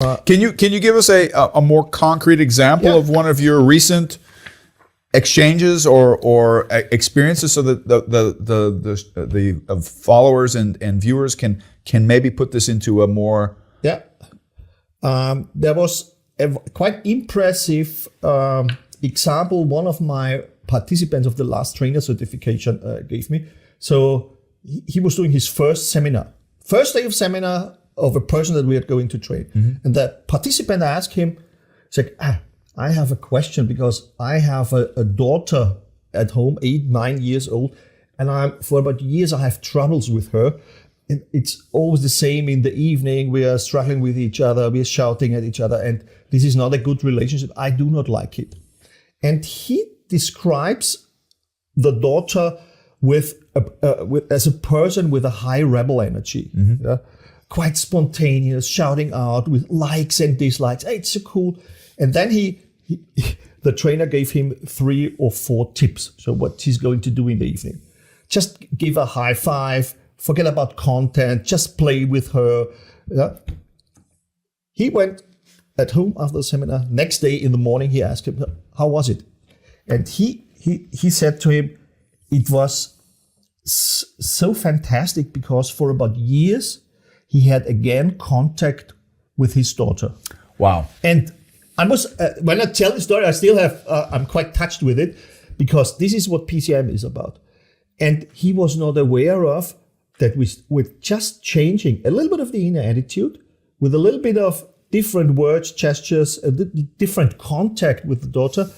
Can you give us a more concrete example of one of your recent exchanges or experiences, so that the followers and viewers can maybe put this into a more there was a quite impressive example one of my participants of the last trainer certification gave me. So he was doing his first day of seminar of a person that we are going to train. And the participant asked him, he's like, I have a question, because I have a daughter at home, 8-9 years old, and for about years I have troubles with her. It's always the same in the evening. We are struggling with each other. We are shouting at each other, and this is not a good relationship. I do not like it. And he describes the daughter as a person with a high rebel energy, quite spontaneous, shouting out with likes and dislikes. Hey, it's so cool. And then the trainer gave him 3 or 4 tips. So what he's going to do in the evening: just give a high five, forget about content, just play with her. He went at home after the seminar. Next day in the morning, he asked him, how was it? And he said to him, it was so fantastic, because for about years, he had again contact with his daughter. Wow. And I must, when I tell the story, I still have, I'm quite touched with it, because this is what PCM is about. And he was not aware of that with just changing a little bit of the inner attitude, with a little bit of different words, gestures, a different contact with the daughter.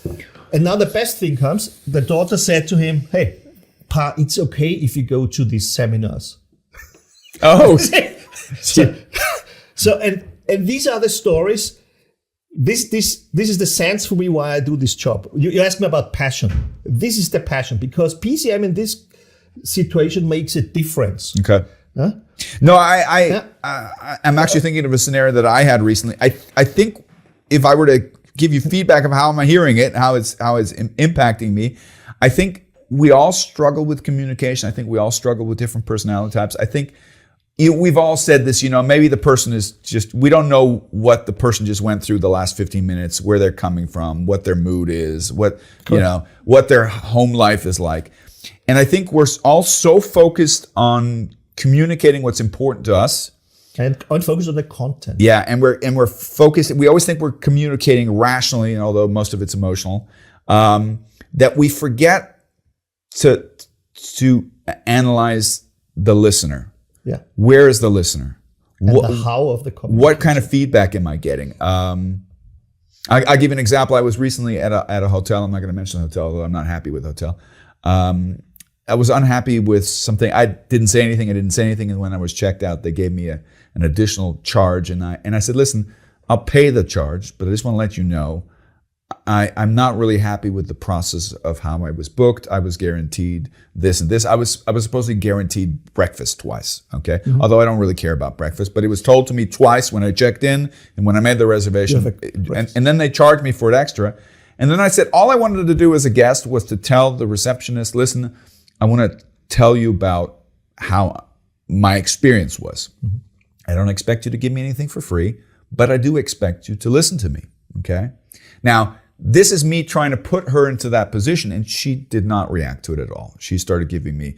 And now the best thing comes. The daughter said to him, hey, Pa, it's okay if you go to these seminars. Oh. So and these are the stories. This is the sense for me why I do this job. You asked me about passion. This is the passion, because PCM in this situation makes a difference. Okay. Huh? No, I'm actually thinking of a scenario that I had recently. I think if I were to give you feedback of how am I hearing it, how it's impacting me, I think we all struggle with communication. I think we all struggle with different personality types. I think we've all said this, maybe the person is just, we don't know what the person just went through the last 15 minutes, where they're coming from, what their mood is, what their home life is like. And I think we're all so focused on communicating what's important to us, and focus on the content. Yeah, and we're focused. We always think we're communicating rationally, and although most of it's emotional, that we forget to analyze the listener. Yeah, where is the listener? And the how of the communication. What kind of feedback am I getting? I'll give you an example. I was recently at a hotel. I'm not going to mention the hotel, although I'm not happy with the hotel. I was unhappy with something. I didn't say anything. And when I was checked out, they gave me an additional charge. And I said, listen, I'll pay the charge, but I just want to let you know, I'm not really happy with the process of how I was booked. I was guaranteed this and this. I was supposedly guaranteed breakfast twice. Okay. Mm-hmm. Although I don't really care about breakfast, but it was told to me twice when I checked in and when I made the reservation, and then they charged me for it extra. And then I said, all I wanted to do as a guest was to tell the receptionist, listen, I want to tell you about how my experience was. Mm-hmm. I don't expect you to give me anything for free, but I do expect you to listen to me. Okay. Now, this is me trying to put her into that position, and she did not react to it at all. She started giving me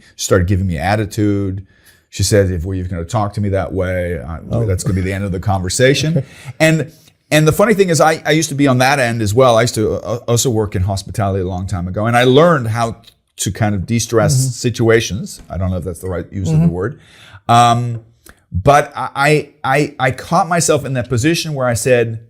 attitude. She said, if you're going to talk to me that way, that's going to be the end of the conversation. Okay. And the funny thing is, I used to be on that end as well. I used to also work in hospitality a long time ago, and I learned how to kind of de-stress situations. I don't know if that's the right use of the word. But I caught myself in that position where I said,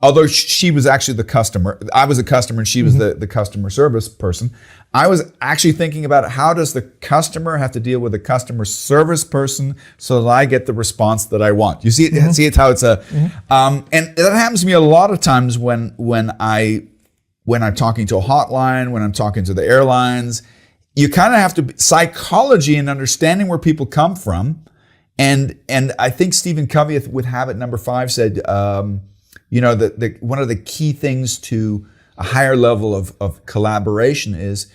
although she was actually the customer, I was a customer and she was the customer service person, I was actually thinking about how does the customer have to deal with a customer service person so that I get the response that I want. You see it, see it how it's a, and that happens to me a lot of times when I'm talking to a hotline, when I'm talking to the airlines. You kind of have to, psychology and understanding where people come from. And I think Stephen Covey with habit number 5 said, that one of the key things to a higher level of collaboration is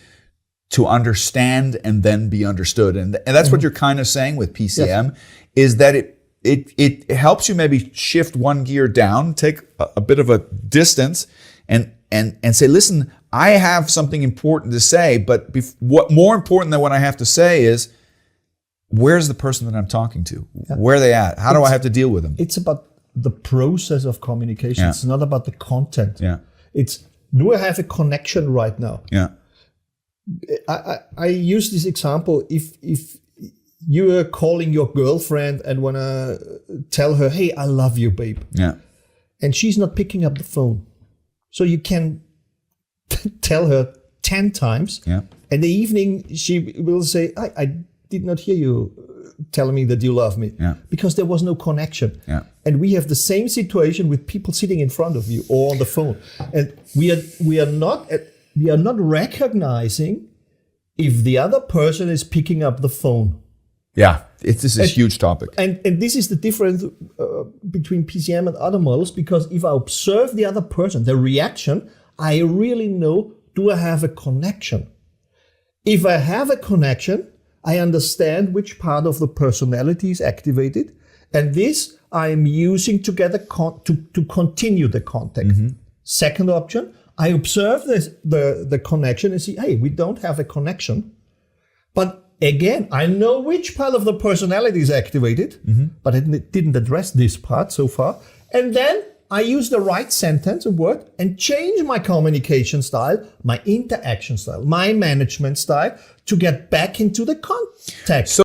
to understand and then be understood. And that's what you're kind of saying with PCM, is that it helps you maybe shift one gear down, take a bit of a distance, and say, listen, I have something important to say, but what more important than what I have to say is, where's the person that I'm talking to? Yeah. Where are they at? How do I have to deal with them? It's about the process of communication. Yeah. It's not about the content. Yeah. It's, do I have a connection right now? Yeah. I use this example. If you are calling your girlfriend and want to tell her, hey, I love you, babe. Yeah. And she's not picking up the phone. So you can tell her 10 times. Yeah. And the evening she will say, I did not hear you telling me that you love me. Yeah. Because there was no connection. Yeah. And we have the same situation with people sitting in front of you or on the phone. And we are not recognizing if the other person is picking up the phone. Yeah, this is a huge topic. And this is the difference between PCM and other models, because if I observe the other person, the reaction, I really know, do I have a connection? If I have a connection, I understand which part of the personality is activated, and this I am using to get to continue the contact. Mm-hmm. Second option, I observe the connection and see, hey, we don't have a connection, but again, I know which part of the personality is activated, mm-hmm. but I didn't address this part so far. And then I use the right sentence and word and change my communication style, my interaction style, my management style to get back into the context.